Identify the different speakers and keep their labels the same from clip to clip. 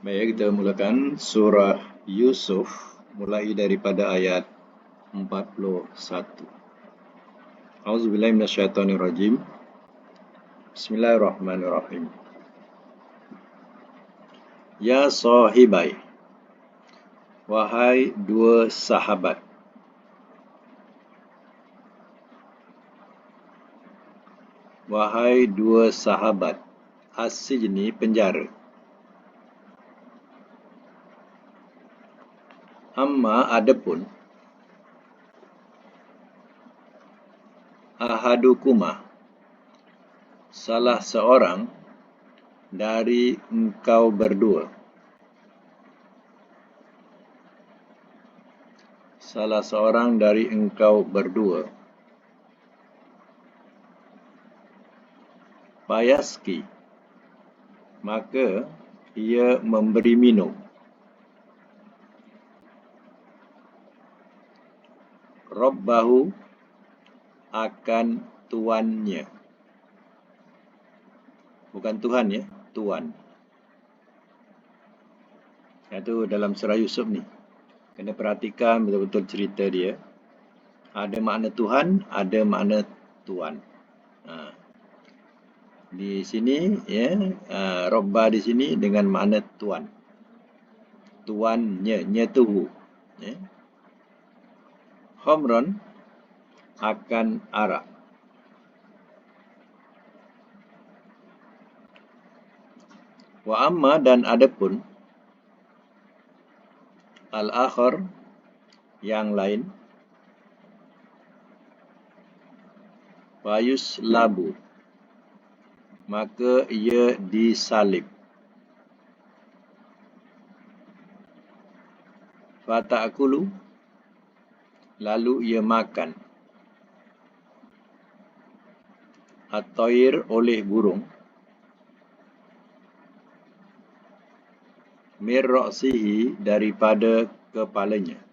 Speaker 1: Baik, kita mulakan surah Yusuf mulai daripada ayat 41. Auzubillahi minasyaitonirrajim. Bismillahirrahmanirrahim. Ya sahibai, wahai dua sahabat. Wahai dua sahabat, as-sijni penjara. Amma adapun ahadukuma, salah seorang dari engkau berdua. Salah seorang dari engkau berdua. Payaski, maka ia memberi minum. Rabbahu, akan tuannya. Bukan Tuhan ya, tuan. Itu dalam surah Yusuf ni. Kena perhatikan betul-betul cerita dia. Ada makna Tuhan, ada makna tuan. Di sini ya, Rabba di sini dengan makna tuan. Tuannya, nyetuhu. Ya. Khamran, akan arak. Wa amma, dan adapun al-akhar, yang lain. Fayus labu, maka ia disalib. Fata'akulu, lalu ia makan. At-tayr, oleh burung. Mir ra'sihi, daripada kepalanya.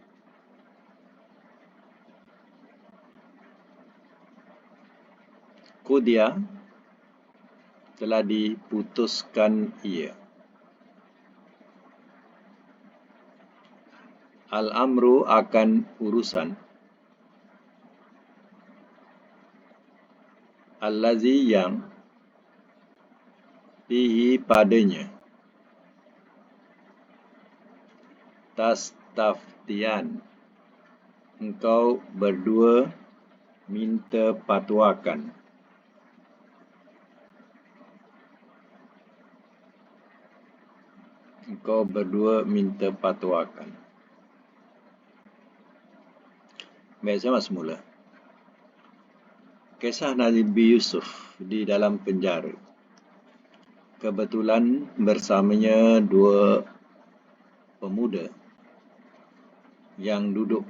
Speaker 1: Qudia, telah diputuskan ia. Al-amru, akan urusan. Allazi, yang. Fihi, padanya. Tastaftian, engkau berdua minta fatwakan. Engkau berdua minta fatwakan. Baik, saya masuk mula. Kisah Nabi Yusuf di dalam penjara. Kebetulan bersamanya dua pemuda yang duduk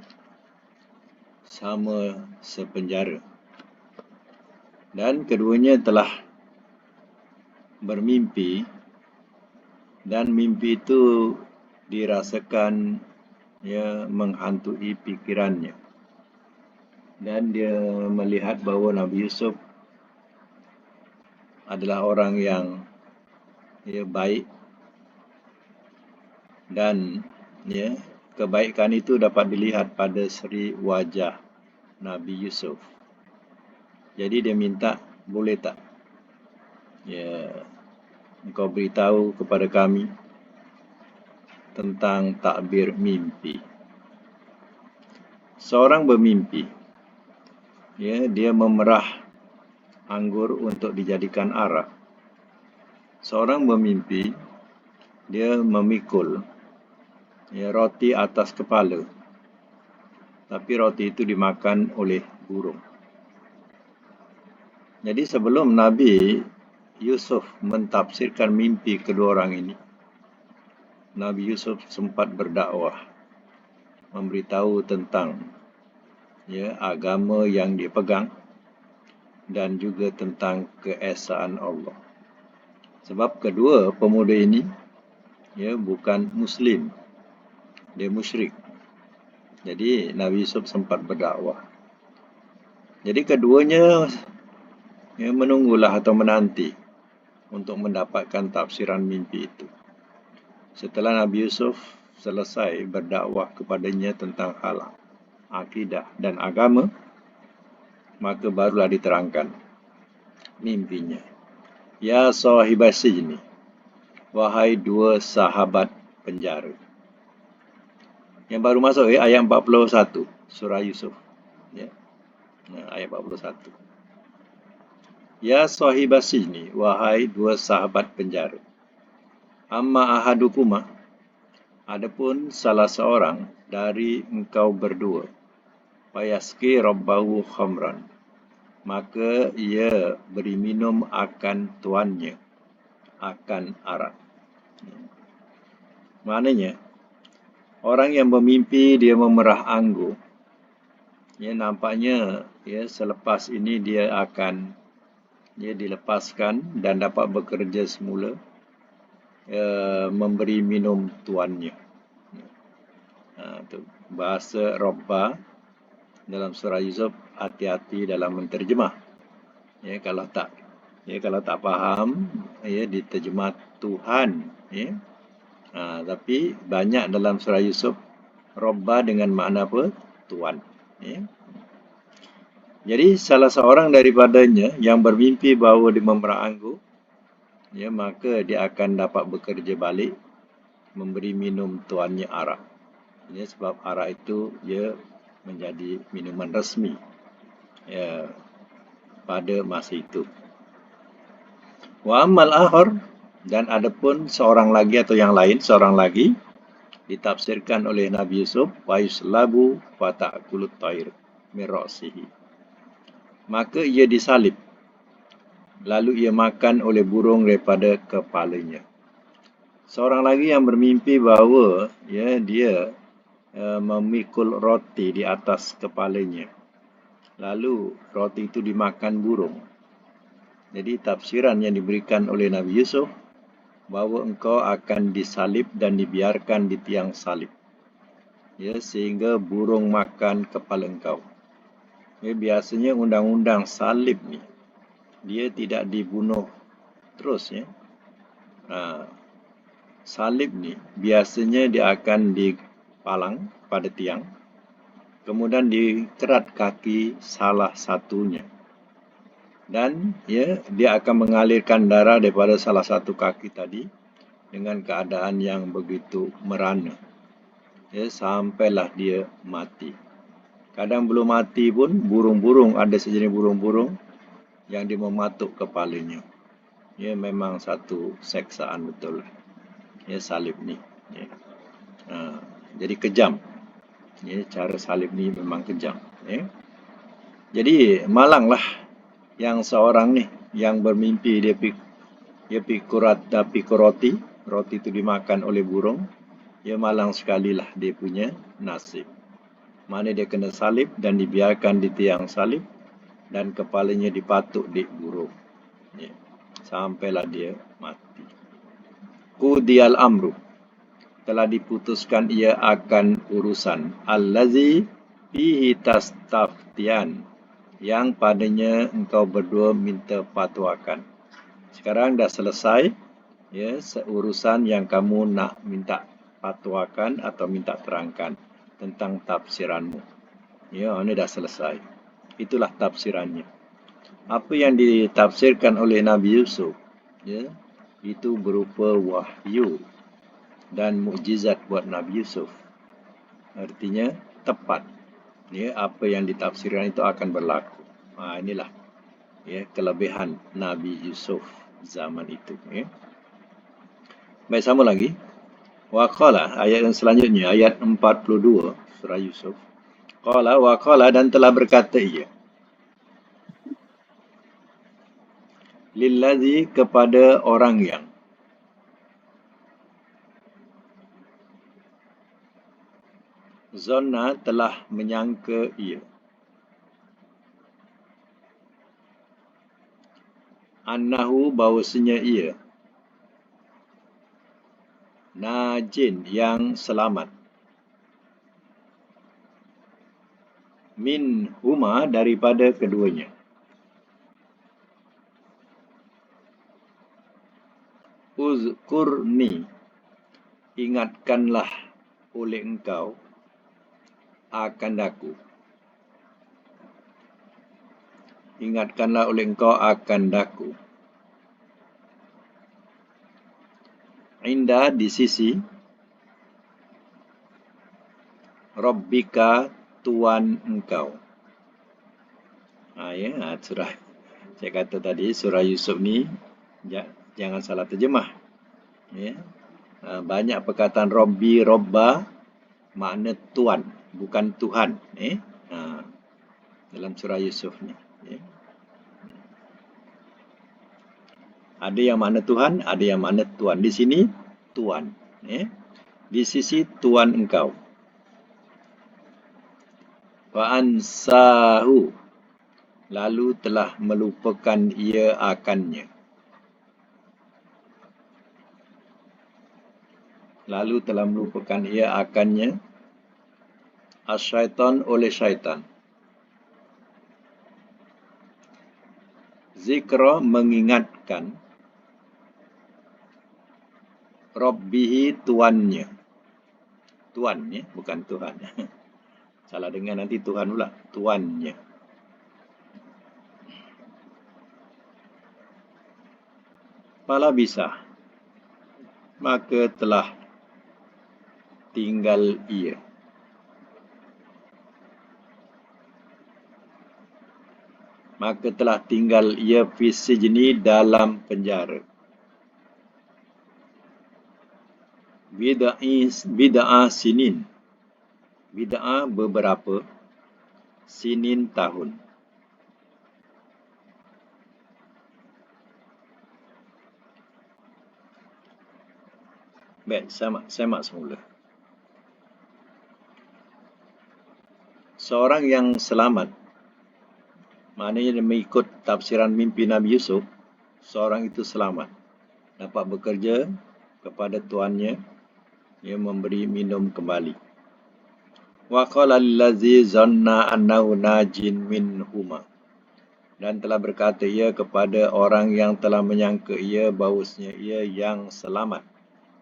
Speaker 1: sama sepenjara. Dan keduanya telah bermimpi, dan mimpi itu dirasakan menghantui pikirannya. Dan dia melihat bahawa Nabi Yusuf adalah orang yang baik, dan kebaikan itu dapat dilihat pada seri wajah Nabi Yusuf. Jadi dia minta, boleh tak engkau beritahu kepada kami tentang takbir mimpi. Seorang bermimpi, dia memerah anggur untuk dijadikan arak. Seorang bermimpi, dia memikul roti atas kepala, tapi roti itu dimakan oleh burung. Jadi sebelum Nabi Yusuf mentafsirkan mimpi kedua orang ini, Nabi Yusuf sempat berdakwah, memberitahu tentang agama yang dia pegang, dan juga tentang keesaan Allah. Sebab kedua pemuda ini bukan Muslim, dia musyrik. Jadi Nabi Yusuf sempat berdakwah. Jadi keduanya menunggulah atau menanti untuk mendapatkan tafsiran mimpi itu. Setelah Nabi Yusuf selesai berdakwah kepadanya tentang hal akidah dan agama, maka barulah diterangkan mimpinya. Ya sahibas sijni, wahai dua sahabat penjara. Yang baru masuk ayat 41 surah Yusuf. Ya. Ayat 41. Ya sahibas sijni, wahai dua sahabat penjara. Amma ahadukuma, adapun salah seorang dari engkau berdua, fayaski rabbahu khamran, maka ia beri minum akan tuannya, akan arak. Maknanya, orang yang bermimpi dia memerah anggur, nampaknya selepas ini dia akan dilepaskan dan dapat bekerja semula, memberi minum tuannya. Itu bahasa Rabbah dalam surah Yusuf, hati-hati dalam menterjemah. Kalau tak faham, diterjemah Tuhan. Tapi banyak dalam surah Yusuf Rabbah dengan makna apa? Tuan. Jadi salah seorang daripadanya yang bermimpi bahawa dia memerah anggur, maka dia akan dapat bekerja balik, memberi minum tuannya arak. Sebab arak itu menjadi minuman resmi pada masa itu. Wa ammal akhar, dan adapun seorang lagi atau yang lain, seorang lagi ditafsirkan oleh Nabi Yusuf, wa yuslabu fa ta'kulut tayr min ra'sihi, maka ia disalib, lalu ia makan oleh burung daripada kepalanya. Seorang lagi yang bermimpi bahawa dia memikul roti di atas kepalanya, lalu roti itu dimakan burung. Jadi tafsiran yang diberikan oleh Nabi Yusuf, bahawa engkau akan disalib dan dibiarkan di tiang salib, sehingga burung makan kepala engkau. Biasanya undang-undang salib ni, dia tidak dibunuh terus. Salib ni biasanya dia akan dipalang pada tiang, kemudian dikerat kaki salah satunya, dan dia akan mengalirkan darah daripada salah satu kaki tadi dengan keadaan yang begitu merana, sampailah dia mati. Kadang belum mati pun, burung-burung, ada sejenis burung-burung yang dia mematuk kepalanya. Memang satu seksaan betul. Salib ni. Jadi kejam. Cara salib ni memang kejam. Jadi malanglah yang seorang ni yang bermimpi dia pikir roti itu dimakan oleh burung. Malang sekali lah dia punya nasib. Mana dia kena salib dan dibiarkan di tiang salib, dan kepalanya dipatuk di burung, sampailah dia mati. Qudiyal amru, telah diputuskan ia akan urusan, allazi fihi tastaftian, yang padanya engkau berdua minta fatwakan. Sekarang dah selesai urusan yang kamu nak minta fatwakan atau minta terangkan tentang tafsiranmu. Ini dah selesai. Itulah tafsirannya. Apa yang ditafsirkan oleh Nabi Yusuf, itu berupa wahyu dan mukjizat buat Nabi Yusuf. Artinya tepat. Apa yang ditafsirkan itu akan berlaku. Inilah kelebihan Nabi Yusuf zaman itu. Baik, sama lagi. Wa qala, ayat yang selanjutnya, ayat 42 surah Yusuf. Qala wa qala, dan telah berkata ia, lillazi, kepada orang yang zonna, telah menyangka ia, annahu, bahawasanya ia, najin, yang selamat, min huma, daripada keduanya. Uzkurni, ingatkanlah oleh engkau akan daku. Ingatkanlah oleh engkau akan daku. Indah di sisi Rabbika Tuhan engkau. Surah saya kata tadi surah Yusuf ni jangan salah terjemah. Banyak perkataan Rabbi, Robba makna Tuhan, bukan Tuhan. Dalam surah Yusuf ni. Ada yang makna Tuhan, ada yang makna Tuhan. Di sini Tuhan. Di sisi Tuhan engkau. Wa ansahu, lalu telah melupakan ia akannya. Lalu telah melupakan ia akannya. Asyaitan oleh syaitan. Zikra mengingatkan. Rabbihi tuannya. Tuan, bukan Tuhan. Salah dengar nanti Tuhan pula. Tuannya. Pala bisa. Maka telah tinggal ia. Maka telah tinggal ia fi sijni dalam penjara. Bid'ah sinin. Bid'ah beberapa. Sinin tahun. Baik, semak semula. Seorang yang selamat, maknanya mengikut tafsiran mimpi Nabi Yusuf, seorang itu selamat. Dapat bekerja kepada tuannya, ia memberi minum kembali. Wa qala allazi zanna annahu najin minhuma. Dan telah berkata ia kepada orang yang telah menyangka ia bahawasanya ia yang selamat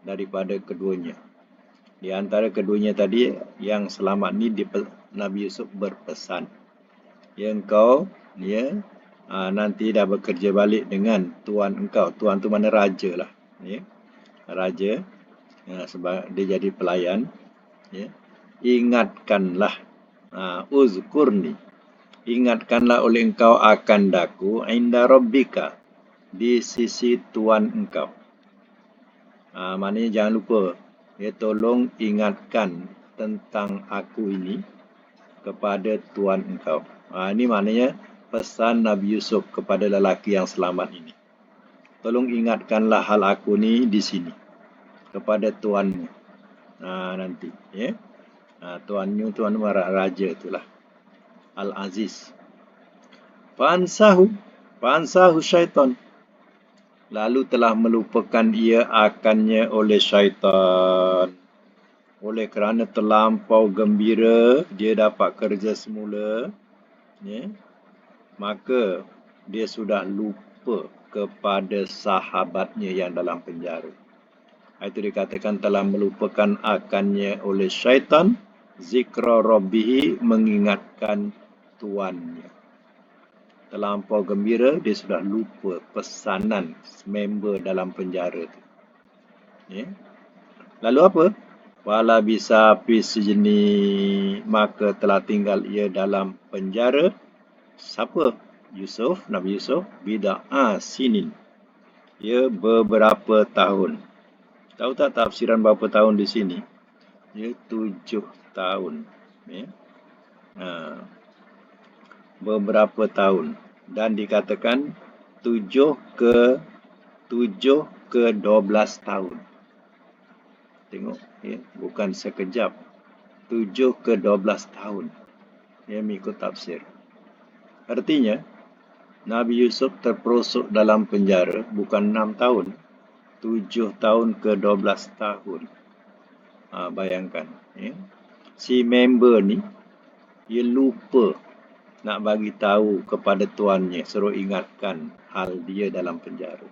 Speaker 1: daripada keduanya. Di antara keduanya tadi, yang selamat ni Nabi Yusuf berpesan. Ya engkau, nanti dah bekerja balik dengan tuan engkau. Tuan tu mana raja lah. Raja, sebab dia jadi pelayan. Ingatkanlah. Uzkurni. Ingatkanlah oleh engkau akan daku inda rabbika, di sisi Tuhan engkau. Maknanya jangan lupa, tolong ingatkan tentang aku ini kepada Tuhan engkau. Ini maknanya pesan Nabi Yusuf kepada lelaki yang selamat ini. Tolong ingatkanlah hal aku ni di sini kepada Tuanmu. Nanti, Tuanmu raja itulah. Al-Aziz. Fansahu syaitan. Lalu telah melupakan ia akannya oleh syaitan. Oleh kerana terlampau gembira, dia dapat kerja semula. Maka dia sudah lupa kepada sahabatnya yang dalam penjara. Itu dikatakan telah melupakan akannya oleh syaitan. Zikra rabbihi, mengingatkan tuannya. Terlampau gembira, dia sudah lupa pesanan member dalam penjara itu. Lalu apa? Wala bisa fi sijni, maka telah tinggal ia dalam penjara. Siapa? Yusuf, Nabi Yusuf. Bid'ah sinin. Ia beberapa tahun. Tahu tak tafsiran berapa tahun di sini? Ia 7 tahun. Beberapa tahun. Dan dikatakan 7 ke 12 tahun. Tengok, bukan sekejap. 7 ke 12 tahun. Mengikut tafsir. Artinya, Nabi Yusuf terperosok dalam penjara bukan 6 tahun. 7 tahun ke 12 tahun. Bayangkan. Si member ni, dia lupa nak bagi tahu kepada tuannya, suruh ingatkan hal dia dalam penjara.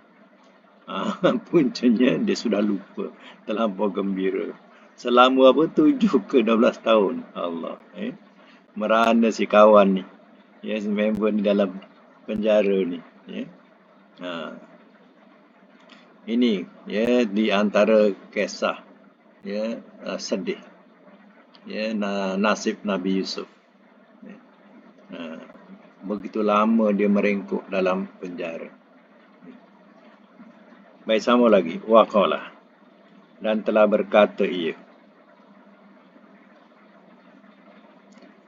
Speaker 1: Puncanya dia sudah lupa, terlampau gembira. Selama apa 7 ke 12 tahun. Allah. Merana si kawan ni. Ya, si member ni dalam penjara ni. Ya. Ha. Ini ya di antara kisah ya sedih. Ya, nasib Nabi Yusuf. Begitu lama dia merengkuh dalam penjara. Baik, sama lagi. Waqalah. Dan telah berkata ia.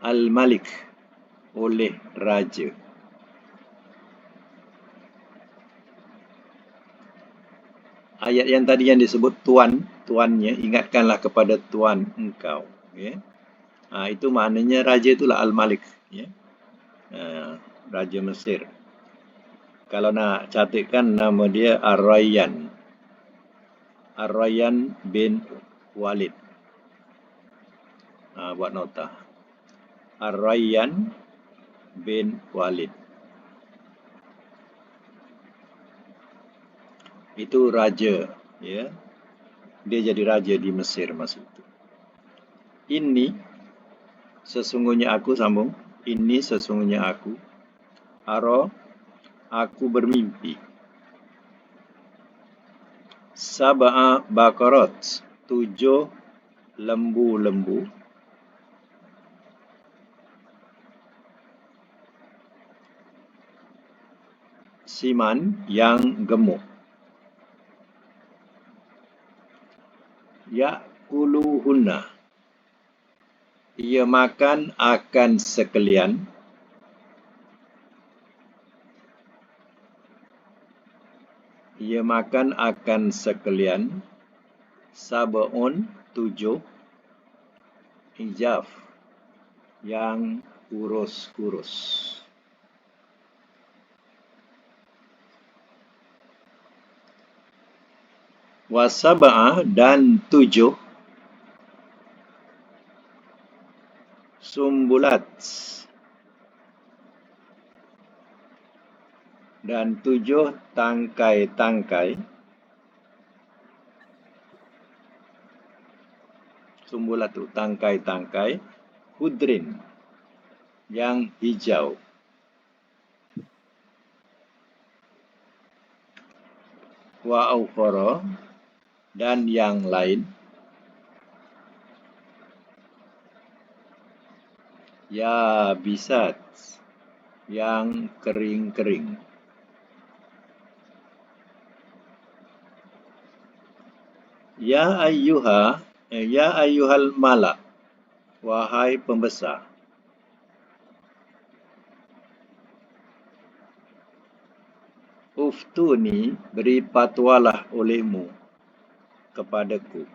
Speaker 1: Al-Malik, oleh Raja. Ayat yang tadi yang disebut tuan, tuannya, ingatkanlah kepada tuan engkau. Ya. Itu maknanya Raja itulah Al-Malik. Ya. Raja Mesir. Kalau nak catatkan nama dia Ar-Rayyan. Ar-Rayyan bin Walid. Buat nota. Ar-Rayyan bin Walid. Itu raja, ya. Dia jadi raja di Mesir masa itu. Ini sesungguhnya aku, sambung. Ini sesungguhnya aku. Aku bermimpi. Sab'a baqarat, 7 lembu-lembu. Siman yang gemuk. Ya'kuluhunna, ia makan akan sekalian. Ia makan akan sekalian. Sab'un, 7. Ijaf, yang kurus-kurus. Wasab'a, dan 7. Sumbulat, dan 7 tangkai-tangkai. Sumbulat itu tangkai-tangkai. Hudrin, yang hijau. Wa ukhra, dan yang lain. Ya bisat, yang kering-kering. Ya ayyuhal mala, wahai pembesar. Uftuni, beri patwalah olehmu kepadaku.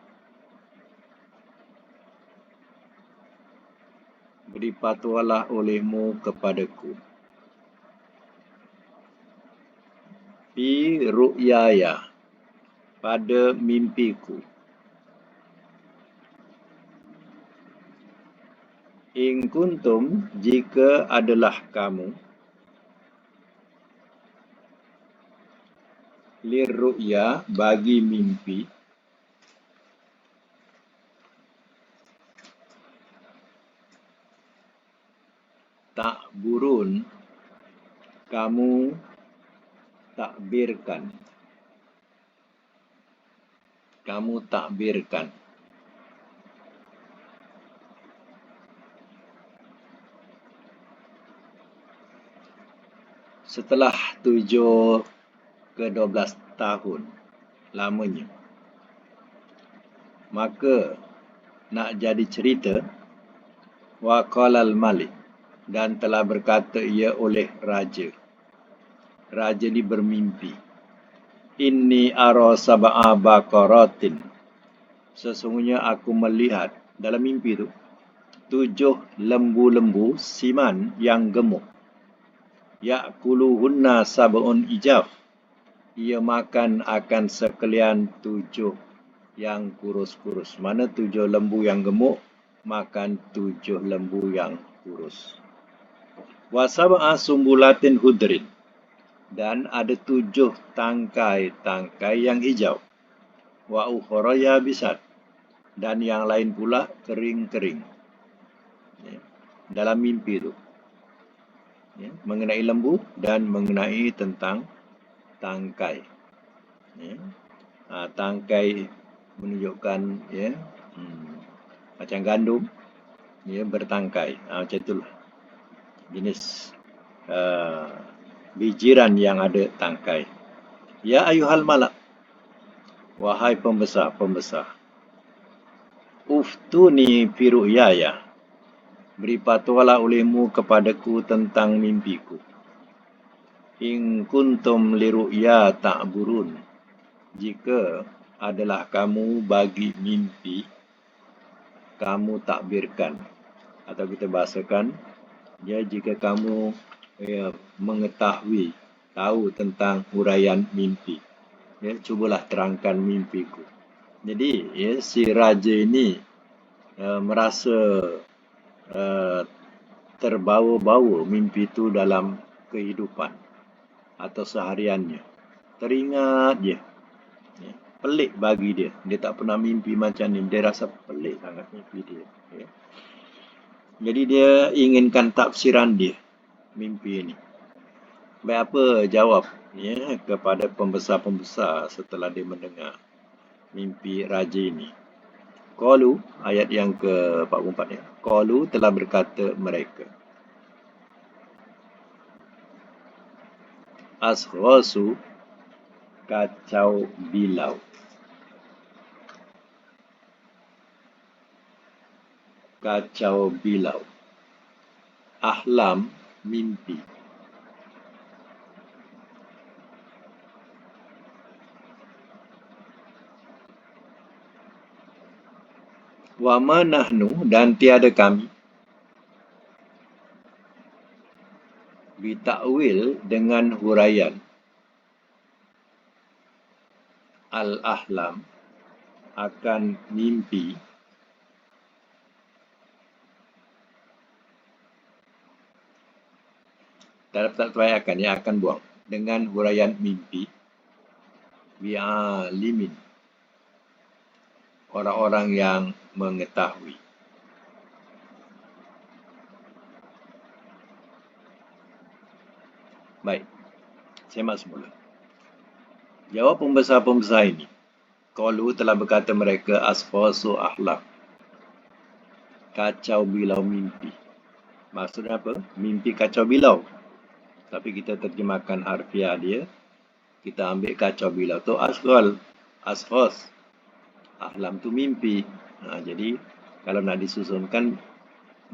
Speaker 1: Beri patwalah olehmu kepadaku. Fi ru'yaya, pada mimpiku. In kuntum, jika adalah kamu. Lirru'ya, bagi mimpi. Takburun, kamu takbirkan. Kamu takbirkan. Setelah 7 ke 12 tahun lamanya, maka nak jadi cerita, waqalal malik, dan telah berkata ia oleh raja. Raja ni bermimpi. Inni ara sab'a baqaratin, sesungguhnya aku melihat dalam mimpi tu 7 lembu-lembu siman yang gemuk. Ya'kuluhunna sab'un ijaf, ia makan akan sekalian 7 yang kurus-kurus. Mana 7 lembu yang gemuk makan 7 lembu yang kurus. Wa sab'a sumbulatin hudrin, dan ada 7 tangkai yang hijau. Wa ukhra yabisat, dan yang lain pula kering-kering. Ya, dalam mimpi itu. Ya, mengenai lembu dan mengenai tentang tangkai. Ya. Tangkai menunjukkan ya, macam gandum, ya, bertangkai. Macam itulah jenis bijiran yang ada tangkai. Ya ayuhal malak, wahai pembesar, uftuni fi ru'yaya, beri fatwalah olehmu kepadaku tentang mimpiku. In kuntum li ru'ya ta'burun, jika adalah kamu bagi mimpi kamu takbirkan, atau kita bahasakan ya, jika kamu mengetahui, tahu tentang huraian mimpi, ya, cubalah terangkan mimpiku. Jadi ya, si raja ini merasa terbawa-bawa mimpi itu dalam kehidupan atau sehariannya. Teringat dia. Ya, pelik bagi dia. Dia tak pernah mimpi macam ni. Dia rasa pelik sangat mimpi dia. Ya. Jadi dia inginkan tafsiran dia, mimpi ini. Baik, apa jawab ya, kepada pembesar-pembesar setelah dia mendengar mimpi raja ini? Qalu, ayat yang ke-44 ya. Qalu, telah berkata mereka, Ashghasu, kacau bilau. Kacau bilau. Ahlam, mimpi. Wa ma nahnu, dan tiada kami, bitakwil, dengan huraian al-ahlam, akan mimpi, tak terbayarkan, ya, akan buang, dengan huraian mimpi, bi'alimin, orang-orang yang mengetahui. Baik, semak semula. Jawab pembesar-pembesar ini. Qalu, telah berkata mereka, asfasu ahlam, kacau bilau mimpi. Maksudnya apa? Mimpi kacau bilau. Tapi kita terjemahkan harfiah dia, kita ambil kacau bilau tu asfas. Ahlam tu mimpi. Jadi kalau nak disusunkan,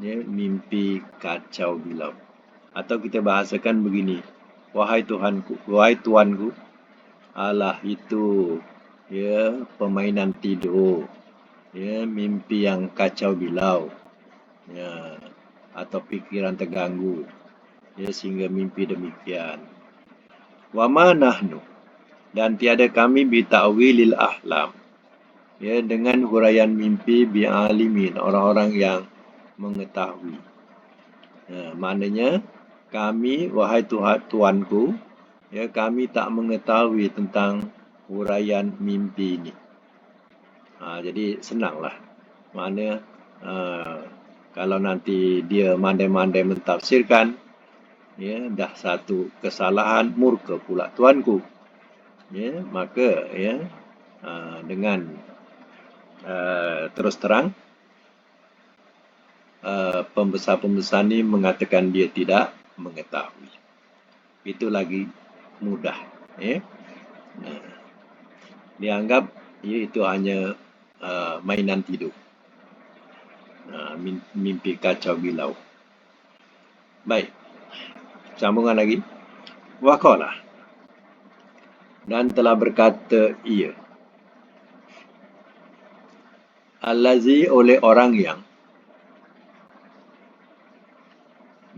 Speaker 1: ya, mimpi kacau bilau. Atau kita bahasakan begini, wahai Tuhanku, wahai Tuanku, Allah itu ya permainan tidur, ya, mimpi yang kacau bilau, ya, atau pikiran terganggu, ya, sehingga mimpi demikian. Wa ma nahnu, dan tiada kami bita'wilil ahlam, ya, dengan huraian mimpi bi'alimin, orang-orang yang mengetahui. Maknanya kami, wahai Tuanku, ya, kami tak mengetahui tentang huraian mimpi ini. Jadi senanglah. Maknanya kalau nanti dia mandai-mandai mentafsirkan, ya, dah satu kesalahan, murka pula Tuanku. Ya, maka ya, dengan terus terang pembesar-pembesar ni mengatakan dia tidak mengetahui. Itu lagi mudah, ya. Dianggap ya, itu hanya mainan tidur, mimpi kacau bilau. Baik, sambungan lagi. Waqala, dan telah berkata ia, allazi, oleh orang yang,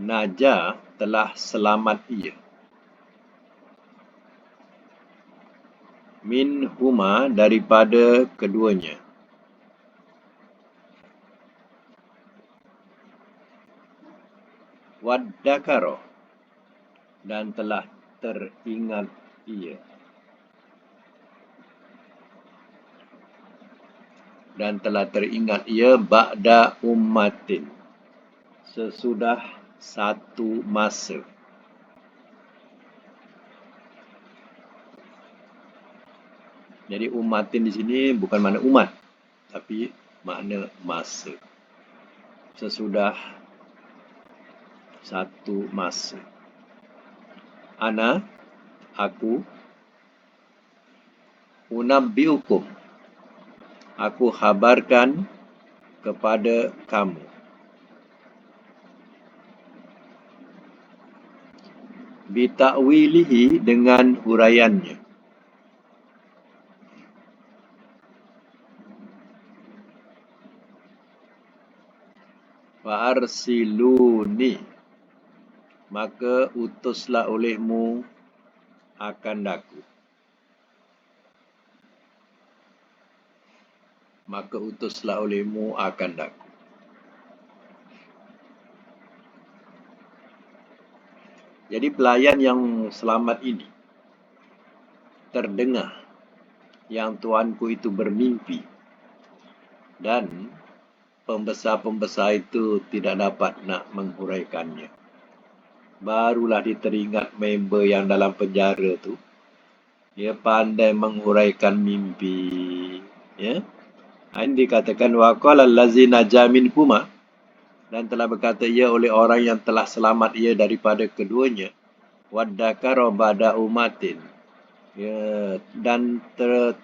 Speaker 1: naja, telah selamat ia, min huma, daripada keduanya, waddakaro, dan telah teringat ia. Dan telah teringat ia ba'da ummatin, sesudah satu masa. Jadi ummatin di sini bukan makna umat, tapi makna masa. Sesudah satu masa. Ana, aku, unabbiukum, aku khabarkan kepada kamu. Bita'wilihi, dengan huraiannya. Fa'arsiluni, maka utuslah olehmu akan daku. Maka utuslah olehmu akan daku. Jadi pelayan yang selamat ini terdengar yang tuanku itu bermimpi, dan pembesar-pembesar itu tidak dapat nak menghuraikannya. Barulah diteringat member yang dalam penjara tu. Dia pandai menghuraikan mimpi. Ya. Ini dikatakan waqala allazi naja minhuma, dan telah berkata ia oleh orang yang telah selamat ia daripada keduanya. Waddakara ba'da umatin. Ya, dan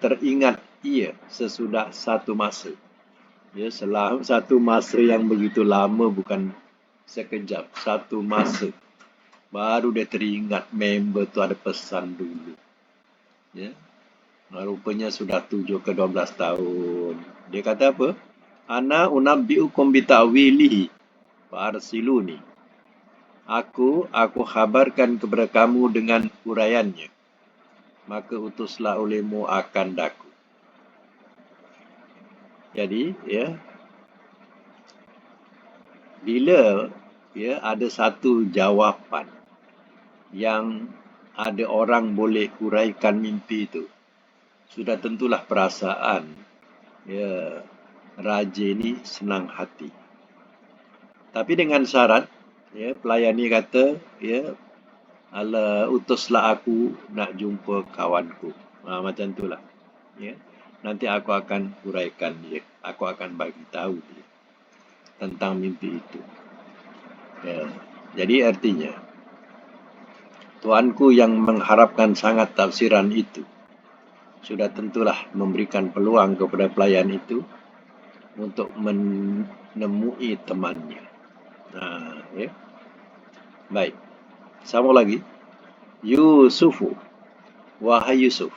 Speaker 1: teringat ia sesudah satu masa. Ya, selama satu masa yang begitu lama, bukan sekejap, satu masa. Baru dia teringat member tu ada pesan dulu. Ya. Rupanya sudah 7 ke 12 tahun. Dia kata apa? Ana unabbiukum bita'wilihi fa'arsiluni. Aku khabarkan kepada kamu dengan huraiannya. Maka utuslah olehmu akan daku. Jadi, ya, bila ya ada satu jawapan yang ada orang boleh huraikan mimpi itu, sudah tentulah perasaan ya raja ni senang hati. Tapi dengan syarat, ya, pelayan ni kata, ya, Allah utuslah aku nak jumpa kawanku. Macam itulah. Ya. Nanti aku akan huraikan dia. Aku akan bagi tahu dia tentang mimpi itu. Ya. Jadi artinya, tuanku yang mengharapkan sangat tafsiran itu sudah tentulah memberikan peluang kepada pelayan itu untuk menemui temannya. Ya. Baik. Sama lagi. Yusufu, wahai Yusuf.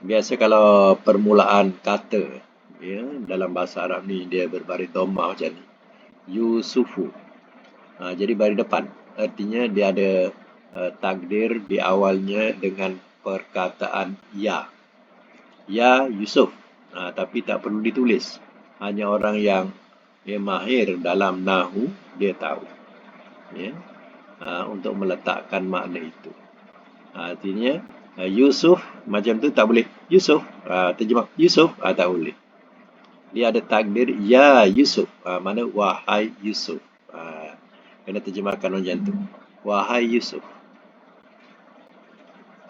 Speaker 1: Biasa kalau permulaan kata, ya, dalam bahasa Arab ni dia berbaris dhammah macam ni. Yusufu. Jadi baris depan. Artinya dia ada takdir di awalnya dengan perkataan ya. Ya Yusuf. Tapi tak perlu ditulis. Hanya orang yang mahir dalam nahu, dia tahu. Ya. Untuk meletakkan makna itu. Artinya Yusuf macam tu tak boleh. Yusuf, terjemah Yusuf, tak boleh. Dia ada takdir ya Yusuf, mana wahai Yusuf. Kena terjemahkan macam tu. Wahai Yusuf.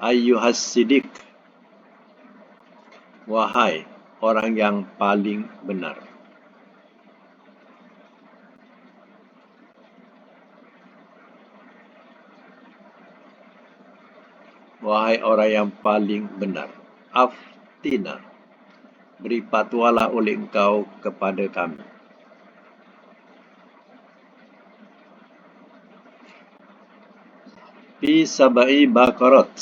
Speaker 1: Ayyuhas sidik, wahai orang yang paling benar. Wahai orang yang paling benar. Aftina, beri fatwalah oleh engkau kepada kami. Fi sab'i baqarat,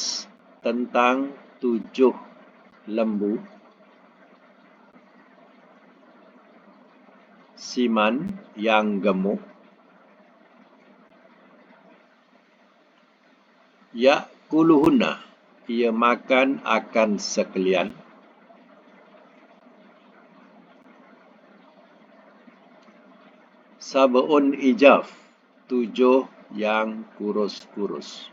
Speaker 1: tentang 7 lembu siman yang gemuk, ya'kuluhunna, ia makan akan sekalian, Sab'un ijaf, 7 yang kurus-kurus.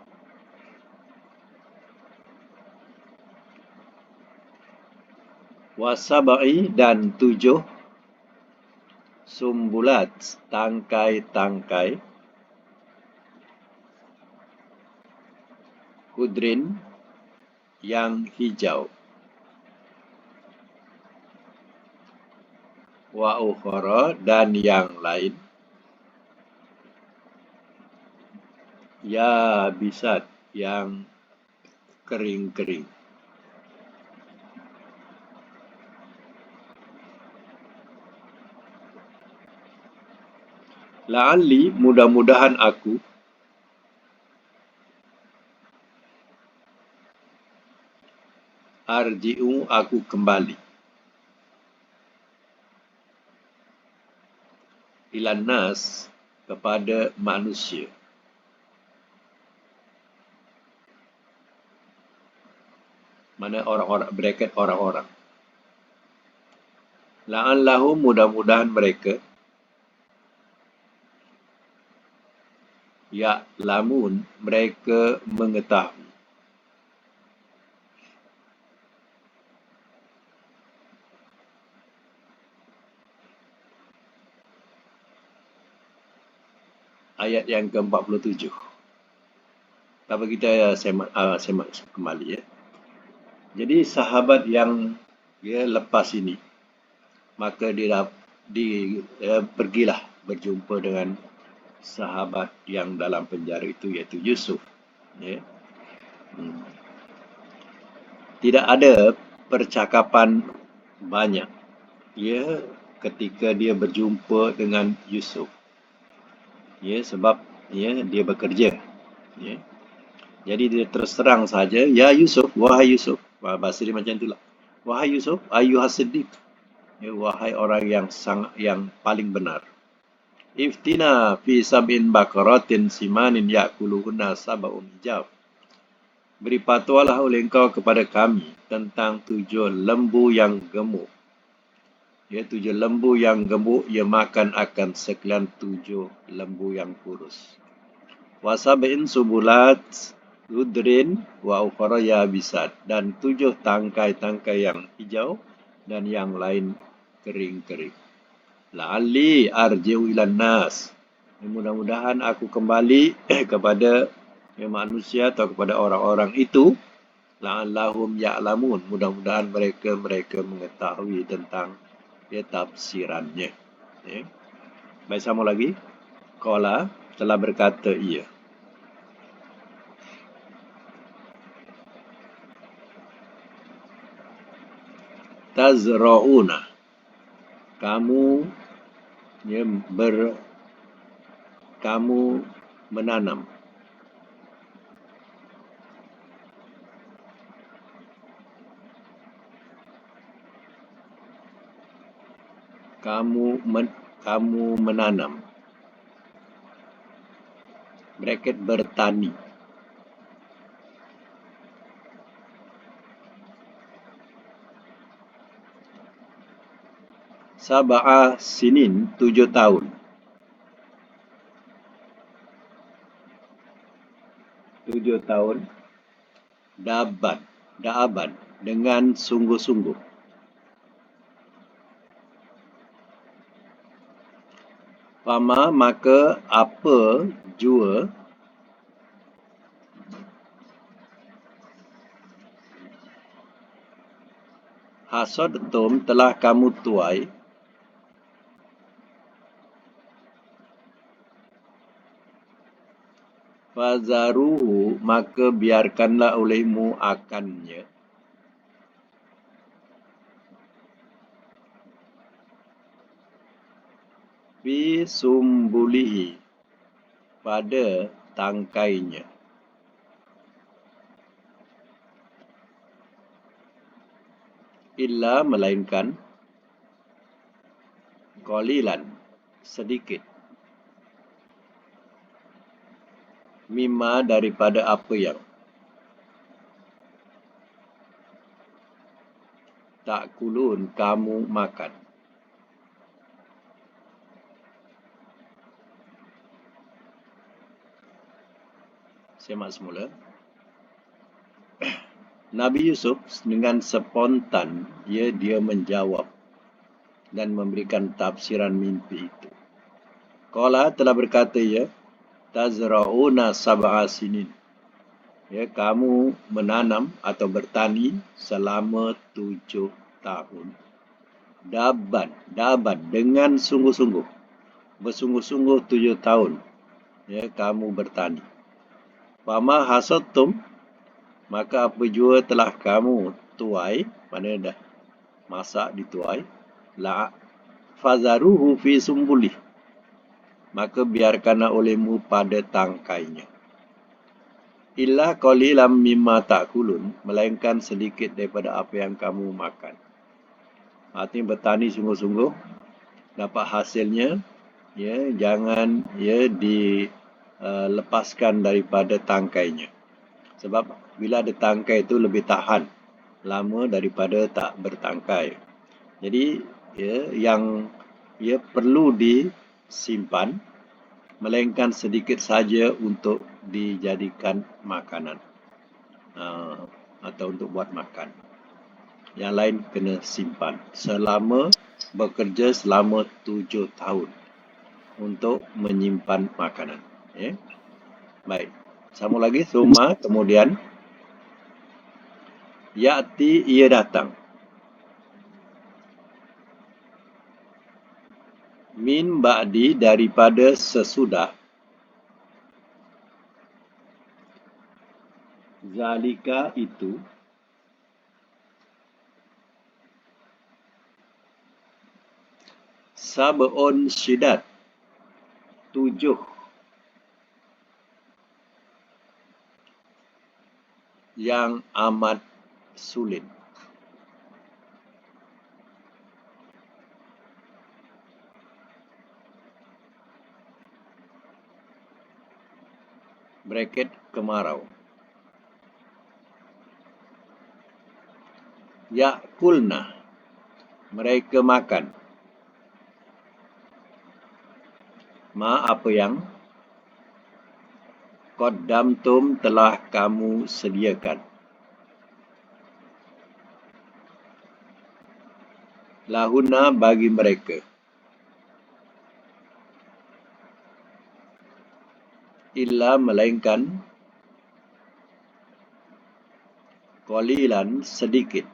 Speaker 1: Wasab'i dan 7 sumbulat, tangkai-tangkai. Kudrin yang hijau. Wa ukhra dan yang lain. Ya bisat yang kering-kering. La'alli, mudah-mudahan aku. Arji'u, aku kembali. Ilan nas, kepada manusia. Mana orang-orang, bracket orang-orang. La'allahum, mudah-mudahan mereka. Ya'lamun, mereka mengetahui. Ayat yang ke-47. Apa kita semak kembali ya. Jadi sahabat yang lepas ini, maka dia pergilah berjumpa dengan sahabat yang dalam penjara itu, iaitu Yusuf. Ya. Tidak ada percakapan banyak ketika dia berjumpa dengan Yusuf. Sebab dia bekerja. Jadi dia terus terang saja, ya Yusuf, wahai Yusuf. Bahasa dia macam itulah. Wahai Yusuf, ayyuhas siddiq. Wahai orang yang paling benar. Iftina fi sab'in bakaratin simanin ya'kuluhunna sab'un hijab. Beri fatwalah oleh engkau kepada kami tentang 7 lembu yang gemuk. 7 lembu yang gemuk, ia makan akan sekalian 7 lembu yang kurus. Wasab'in subulat udrin wa ukhra yabisat, dan 7 tangkai-tangkai yang hijau dan yang lain kering-kering. La'alli arji'u ilan nas. Mudah-mudahan aku kembali kepada manusia atau kepada orang-orang itu. La'allahum ya'lamun. Mudah-mudahan mereka mengetahui tentang tafsirannya. Baik, sama lagi. Qala, telah berkata ia. Tazra'una, kamu menanam. Kamu menanam. Bracket bertani. Sab'a sinin, 7 tahun. 7 tahun. Da'aban, dengan sungguh-sungguh. Fama, maka apa jua hasadtum, telah kamu tuai. Fazaruhu, maka biarkanlah olehmu akannya. Fi sumbulihi, pada tangkainya. Illa, melainkan. Qalilan, sedikit. Mimma, daripada apa yang. Ta'kulun, kamu makan. Semak semula. Nabi Yusuf dengan spontan dia menjawab dan memberikan tafsiran mimpi itu. Qala telah berkata tazra'una sab'a sinin. Kamu menanam atau bertani selama 7 tahun. Daban dengan sungguh-sungguh. Bersungguh-sungguh 7 tahun. Kamu bertani. Fama hasadtum, maka apa jua telah kamu tuai, mana dah masak dituai, la fazaruhu fi sumbulih, maka biarkanlah olehmu pada tangkainya. Illa qalilam mimma ta'kulun, melainkan sedikit daripada apa yang kamu makan. Artinya bertani sungguh-sungguh, dapat hasilnya, jangan dilepaskan daripada tangkainya. Sebab bila ada tangkai itu lebih tahan lama daripada tak bertangkai. Jadi yang perlu disimpan, melainkan sedikit saja untuk dijadikan makanan atau untuk buat makan. Yang lain kena simpan bekerja selama 7 tahun untuk menyimpan makanan. Baik, sambung lagi. Suma, kemudian ya'ti, ia datang. Min ba'di, daripada sesudah. Zalika, itu. Sab'un syidad, 7 yang amat sulit. Bracket kemarau. Ya'kulna, mereka makan. Ma, apa yang qaddamtum, telah kamu sediakan. Lahuna, bagi mereka. Illa, melainkan. Qalilan, sedikit.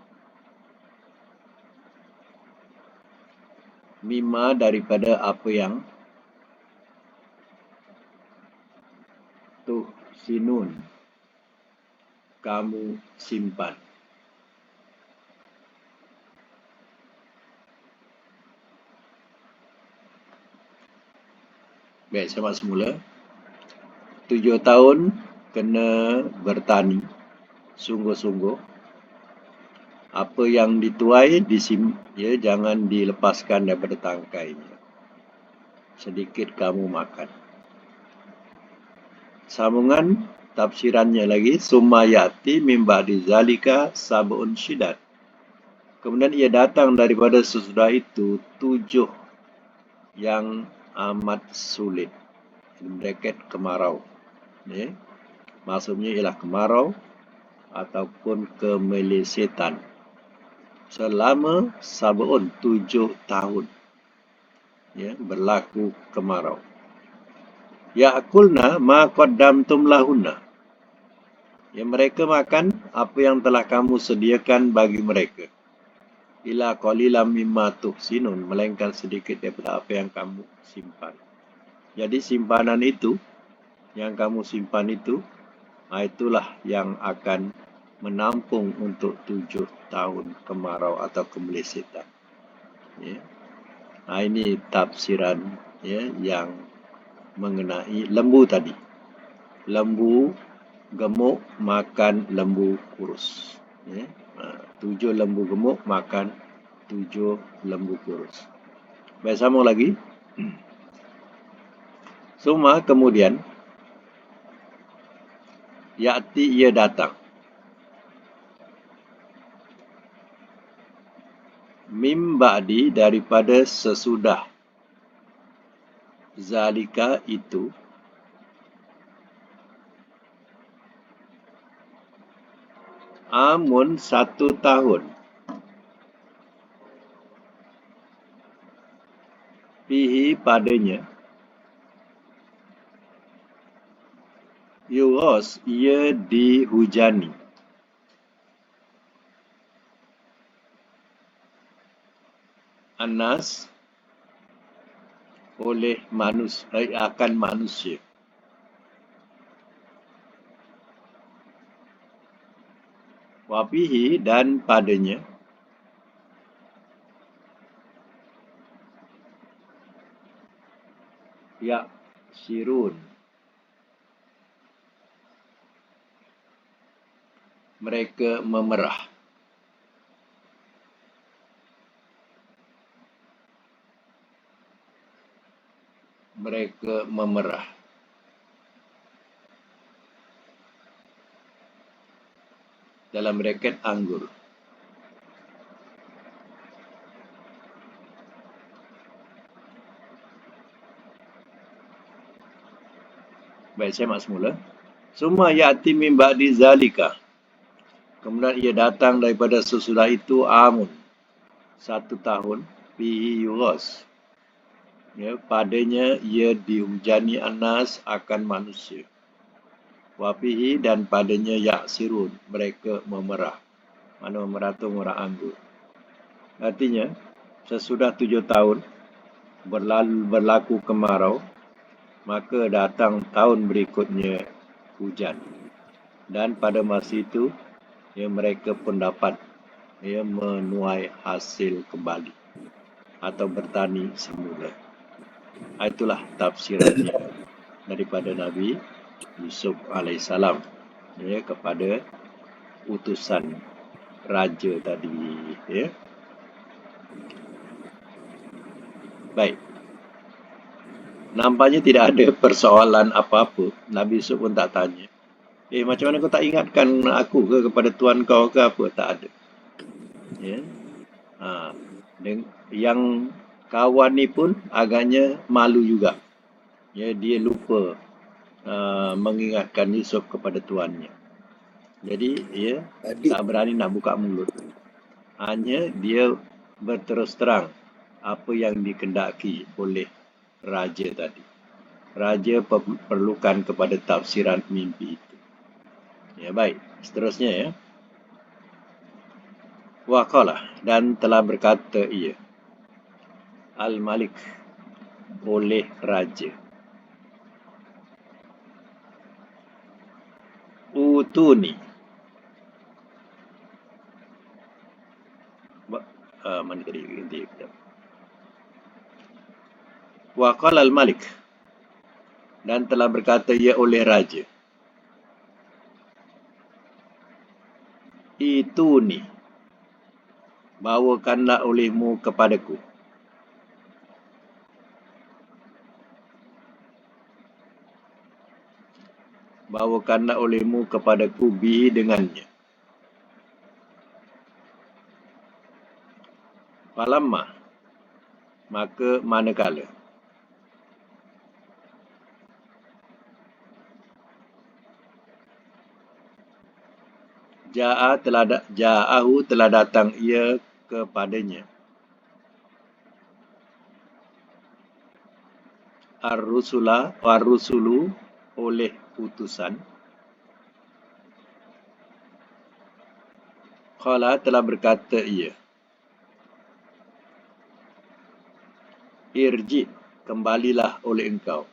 Speaker 1: Mimma, daripada apa yang tuhsinun, kamu simpan. Baik, semak semula. 7 tahun kena bertani sungguh-sungguh. Apa yang dituai jangan dilepaskan daripada tangkainya. Sedikit kamu makan. Sambungan tafsirannya lagi. Summa ya'ti min ba'di zalika sab'un syidad. Kemudian ia datang daripada sesudah itu 7 yang amat sulit. Bracket kemarau. Maksudnya ialah kemarau ataupun kemelesetan. Selama sab'un, 7 tahun. Berlaku kemarau. Ya'kulna ma qaddamtum lahunna. Mereka makan apa yang telah kamu sediakan bagi mereka. Ila qalilam mimma tuhsinun, melainkan sedikit daripada apa yang kamu simpan. Jadi simpanan itu, yang kamu simpan itu, itulah yang akan menampung untuk 7 tahun kemarau atau kemelesetan. Ini tafsiran yang mengenai lembu tadi. Lembu gemuk makan lembu kurus. 7 lembu gemuk makan 7 lembu kurus. Baik, sambung lagi. Suma, kemudian ya'ti, ia datang. Mim ba'di, daripada sesudah. Zalika, itu. Amun 1 tahun. Fihi padanya. Yughas ia dihujani. Anas oleh manusia, akan manusia. Wafihi dan padanya. Ya sirun. Mereka memerah. Mereka memerah. Dalam braket anggur. Baik, saya mak semula. Summa ya'ti min ba'di zalika. Kemudian ia datang daripada sesudah itu amun. 1 tahun. Fihi yughas. Ya, padanya ia dihujani anas akan manusia. Wafihi dan padanya yaksirun. Mereka memerah. Mana memerah tu memerah anggur. Artinya, sesudah 7 tahun berlaku kemarau, maka datang tahun berikutnya hujan. Dan pada masa itu, ya, mereka pun dapat menuai hasil kembali atau bertani semula. Itulah tafsirannya daripada Nabi Yusuf alaihissalam kepada utusan raja tadi. Ya. Baik. Nampaknya tidak ada persoalan apa-apa. Nabi Yusuf pun tak tanya. Macam mana kau tak ingatkan aku ke kepada Tuhan kau ke apa? Tak ada. Ya. Yang kawan ni pun agaknya malu juga. Ya, dia lupa mengingatkan Yusuf kepada tuannya. Jadi, ya, tak berani nak buka mulut. Hanya dia berterus terang apa yang dikendaki oleh raja tadi. Raja perlukan kepada tafsiran mimpi itu. Ya, baik. Seterusnya, ya. Waqalah, dan telah berkata ia, Al-Malik, oleh raja. Utuni. Mana tadi? Waqala al-Malik, dan telah berkata ia oleh raja. Ituni, bawakanlah olehmu kepadaku. Bawakanlah olehmu kepadaku bihi dengannya. Falamma, maka manakala. Ja'ahu telah datang ia kepadanya. Ar-rusulu oleh utusan. Qala telah berkata ia. Irji, kembalilah oleh engkau.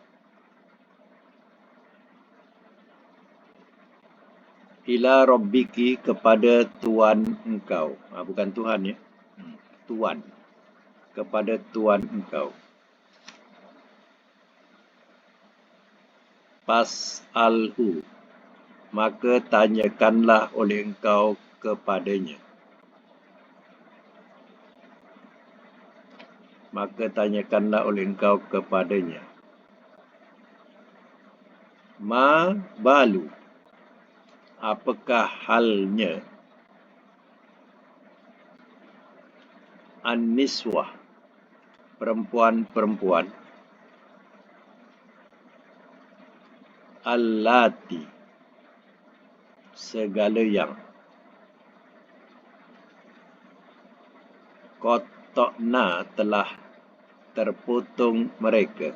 Speaker 1: Ila rabbiki, kepada Tuhan engkau. Bukan Tuhan, ya. Tuhan. Kepada Tuhan engkau. Pas'alhu, maka tanyakanlah oleh engkau kepadanya. Maka tanyakanlah oleh engkau kepadanya. Ma balu, apakah halnya an-niswah, perempuan-perempuan, allati, segala yang, qata'na telah terpotong mereka.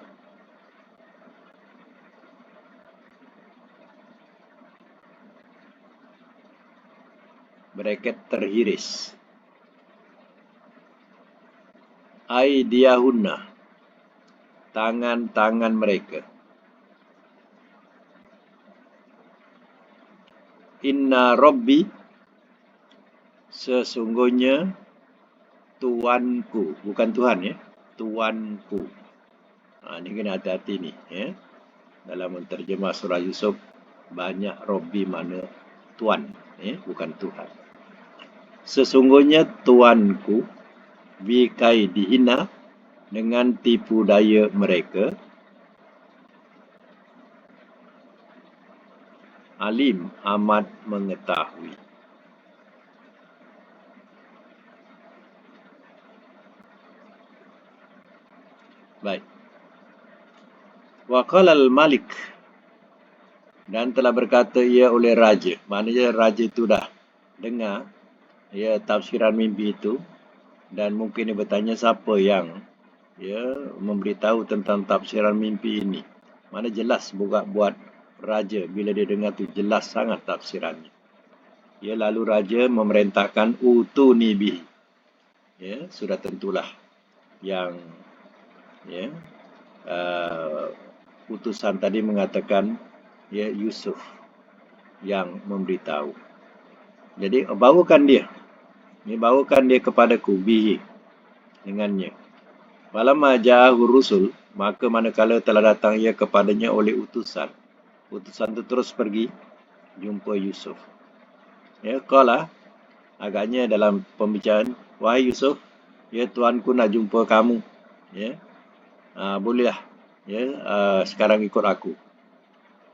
Speaker 1: Bracket terhiris. Aidiyahunna, tangan-tangan mereka. Inna Rabbi, sesungguhnya Tuanku, bukan Tuhan ya, Tuanku. Ini kena hati-hati ni ya. Dalam menterjemah surah Yusuf banyak Rabbi mana Tuan ya, bukan Tuhan. Sesungguhnya Tuanku bikaidihina, dengan tipu daya mereka, alim, amat mengetahui. Baik. Wa qalal malik, dan telah berkata ia oleh raja. Maknanya raja itu dah dengar ya tafsiran mimpi itu, dan mungkin dia bertanya siapa yang memberitahu tentang tafsiran mimpi ini. Mana jelas buat raja bila dia dengar tu jelas sangat tafsirannya. Lalu raja memerintahkan utuni bihi. Sudah tentulah yang utusan tadi mengatakan Yusuf yang memberitahu. Jadi bawakan dia. Bawakan dia kepadaku bihi, dengannya. Falamma ja'ahu rusul, maka manakala telah datang ia kepadanya oleh utusan. Utusan itu terus pergi jumpa Yusuf. Qala, agaknya dalam pembicaraan, wahai Yusuf, tuanku nak jumpa kamu. Bolehlah. Sekarang ikut aku.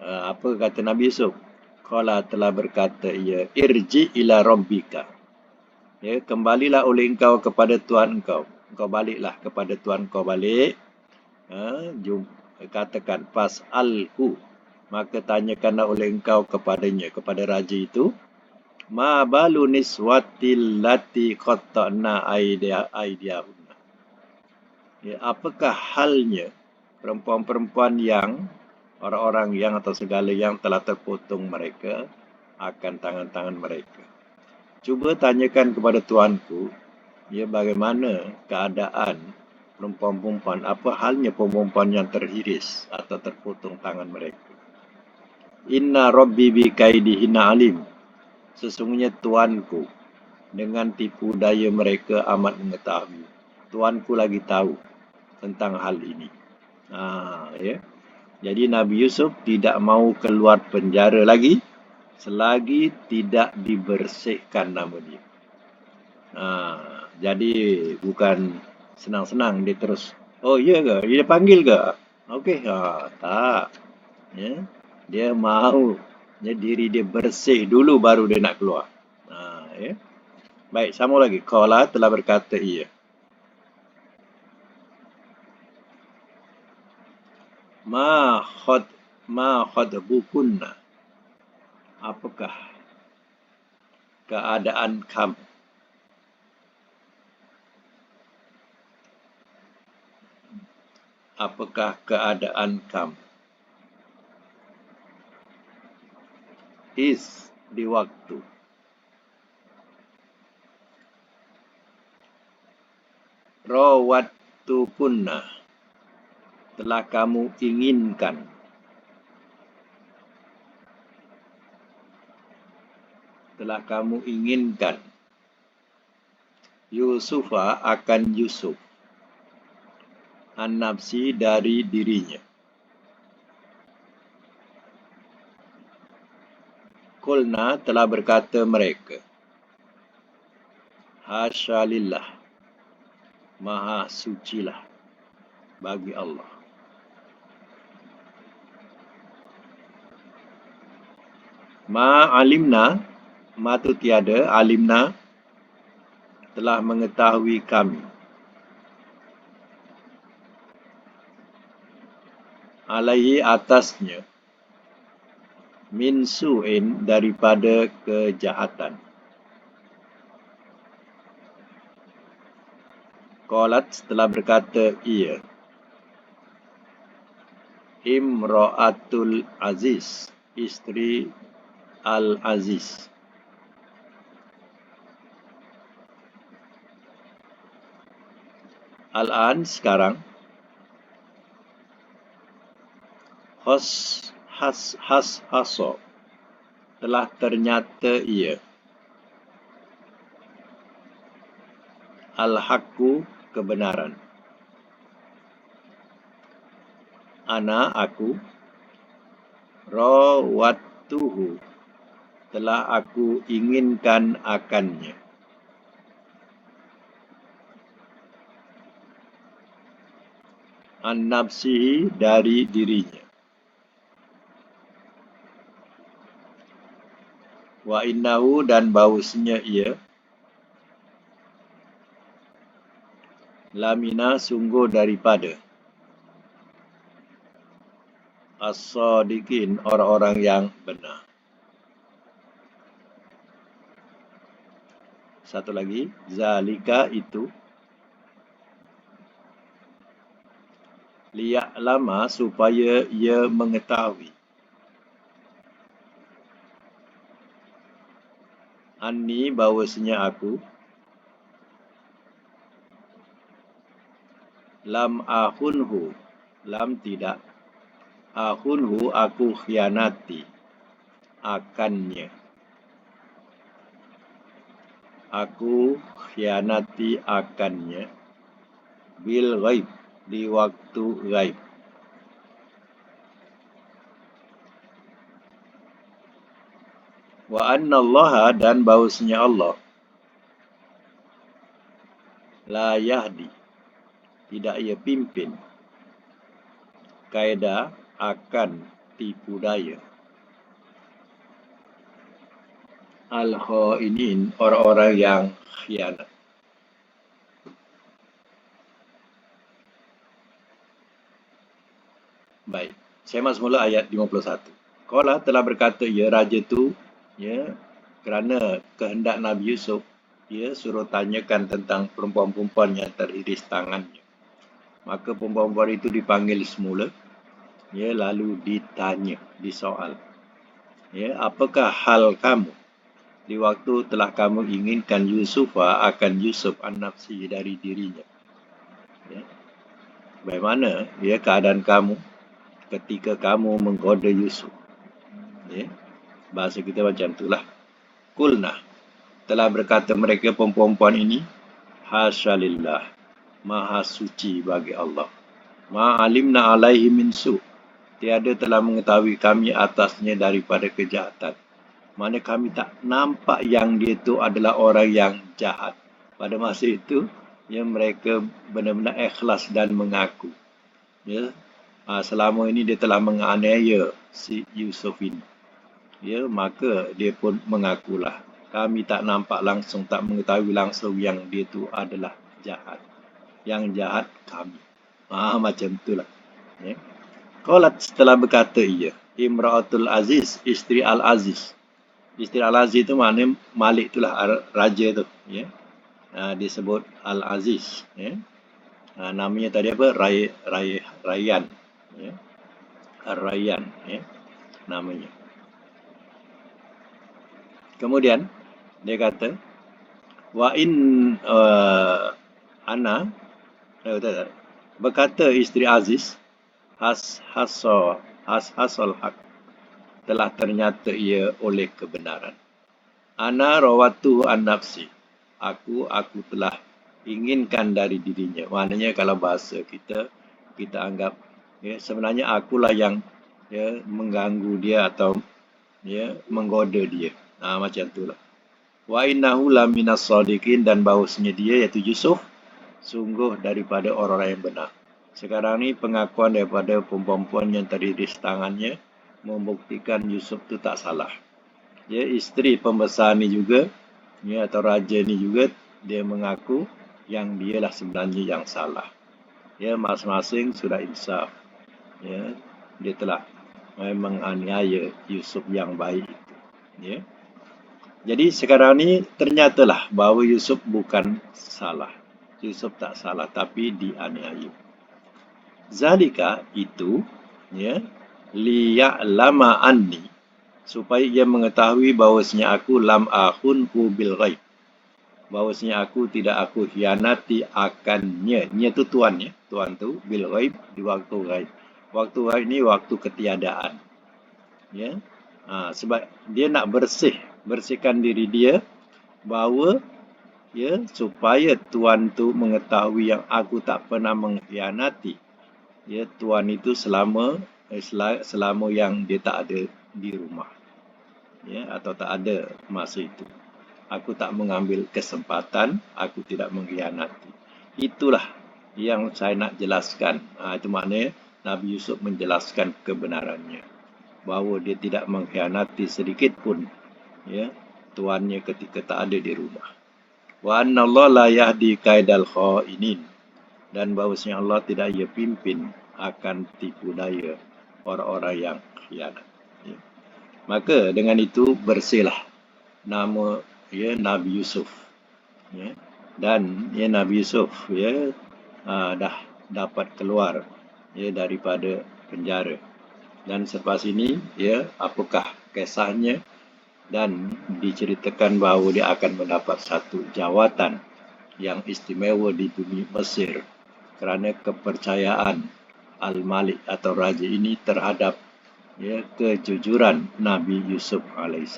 Speaker 1: Apa kata Nabi Yusuf? Qala, telah berkata ia, irji ila rabbika. Kembalilah oleh engkau kepada Tuhan engkau. Engkau baliklah kepada Tuhan kau balik. Katakan fas'alhu, maka tanyakanlah oleh engkau kepadanya, kepada raja itu, ma balu niswatil lati qatta'na aidiyahunna. Apakah halnya perempuan-perempuan yang, orang-orang yang atau segala yang telah terpotong mereka akan tangan-tangan mereka. Cuba tanyakan kepada Tuanku, bagaimana keadaan perempuan-perempuan, apa halnya perempuan yang terhiris atau terpotong tangan mereka. Inna Rabbi bikaidihina alim, sesungguhnya Tuanku dengan tipu daya mereka amat mengetahui. Tuanku lagi tahu tentang hal ini. Jadi Nabi Yusuf tidak mau keluar penjara lagi selagi tidak dibersihkan nama dia. Jadi bukan senang-senang dia terus, oh iya ke? Dia panggil ke? Okey, tak. Dia mau diri dia bersih dulu baru dia nak keluar. Baik, sama lagi. Qala, telah berkata ia. Ma khadbukunna, apakah keadaan kamu? Apakah keadaan kamu? Is, di waktu. Rawattukunna, telah kamu inginkan. Telah kamu inginkan Yusufa akan Yusuf, an-nafsi, dari dirinya. Qulna, telah berkata mereka, hasya lillah, maha sucilah bagi Allah. Ma alimna, matu tiada, alimna, telah mengetahui kami. Alaihi, atasnya, min su'in, daripada kejahatan. Qalat telah berkata ia. Imra'atul Aziz, isteri Al-Aziz. Al-an sekarang. Haso telah ternyata ia. Al-haqqu kebenaran. Ana aku. Rawattuhu telah aku inginkan akannya. An-nafsihi dari dirinya. Wa innahu dan bahusnya ia. Lamina sungguh daripada. As-sadiqin orang-orang yang benar. Satu lagi. Zalika itu. Liya'lama supaya ia mengetahui. Anni bahawasanya aku. Lam ahunhu. Lam tidak. Ahunhu aku khianati. Akannya. Aku khianati akannya. Bil ghaib. Di waktu ghaib. Wa anna allaha dan bahawasanya Allah. La yahdi. Tidak ia pimpin. Kaedah akan tipu daya. Al-kha'inin orang-orang yang khianat. Baik, saya masuk mula ayat 51. Qala telah berkata ia raja tu, ya, kerana kehendak Nabi Yusuf, dia suruh tanyakan tentang perempuan-perempuan yang teriris tangannya. Maka perempuan-perempuan itu dipanggil semula, ya, lalu ditanya, disoal. Ya, apakah hal kamu di waktu telah kamu inginkan Yusuf akan Yusuf an-nafsi dari dirinya? Ya. Bagaimana ya keadaan kamu ketika kamu menggoda Yusuf? Ya. Bahasa kita macam itulah. Kulna telah berkata mereka perempuan ini, hasyalillah, maha suci bagi Allah. Ma'alimna alaihi min su. Tiada telah mengetahui kami atasnya daripada kejahatan. Mana kami tak nampak yang dia itu adalah orang yang jahat. Pada masa itu, ya, mereka benar-benar ikhlas dan mengaku. Ya, selama ini dia telah menganiaya si Yusuf ini. Ya, maka dia pun mengakulah. Kami tak nampak langsung, tak mengetahui langsung yang dia itu adalah jahat. Yang jahat kami. Macam itulah. Ya. Qalat setelah berkata ia, Imra'atul Aziz, isteri Al-Aziz. Isteri Al-Aziz itu maknanya Malik itulah, raja tu. Ya. Disebut Al-Aziz. Ya. Namanya tadi apa? Rayyan. Ya. Rayyan. Ya. Namanya. Kemudian, dia kata, Wa in ana, berkata isteri Aziz, hasal haq, telah ternyata ia oleh kebenaran. Ana rawatu an nafsi. Aku telah inginkan dari dirinya. Maknanya kalau bahasa kita anggap, ya, sebenarnya akulah yang, ya, mengganggu dia atau, ya, menggoda dia. Macam itulah. Wa innahu laminas sadiqin dan bahawasanya dia iaitu Yusuf sungguh daripada orang-orang yang benar. Sekarang ni pengakuan daripada perempuan yang teriris tangannya membuktikan Yusuf tu tak salah. Ya, isteri pembesar ni juga, ya, atau raja ni juga, dia mengaku yang dialah sebenarnya yang salah. Ya, masing-masing sudah insaf. Ya, dia telah menganiaya Yusuf yang baik itu. Ya. Jadi sekarang ni ternyatalah bahawa Yusuf bukan salah. Yusuf tak salah, tapi dianiaya. Zalika itu, ya, liya'lama anni, supaya ia mengetahui bahawasanya aku lam akhunhu bil ghaib, bahawasanya aku tidak aku hianati akannya. Nya tu Tuhan, ya. Tuhan tu bil ghaib, di waktu ghaib. Waktu ghaib ni waktu ketiadaan. Ya. Sebab dia nak bersihkan diri dia, bahawa, ya, supaya Tuhan tu mengetahui yang aku tak pernah mengkhianati, ya, Tuhan itu selama yang dia tak ada di rumah, ya, atau tak ada masa itu. Aku tak mengambil kesempatan, aku tidak mengkhianati. Itulah yang saya nak jelaskan. Itu maknanya Nabi Yusuf menjelaskan kebenarannya, bahawa dia tidak mengkhianati sedikit pun, ya, tuannya ketika tak ada di rumah. Wa anna Allah la yahdi kaidal kha'inin, dan bahawasanya Allah tidak ia pimpin akan tipu daya orang-orang yang khianat. Ya. Maka dengan itu bersihlah nama, ya, Nabi Yusuf. Ya. Dan, ya, Nabi Yusuf, ya, dah dapat keluar, ya, daripada penjara. Dan selepas ini, ya, apakah kisahnya, dan diceritakan bahawa dia akan mendapat satu jawatan yang istimewa di bumi Mesir kerana kepercayaan Al-Malik atau raja ini terhadap, ya, kejujuran Nabi Yusuf AS.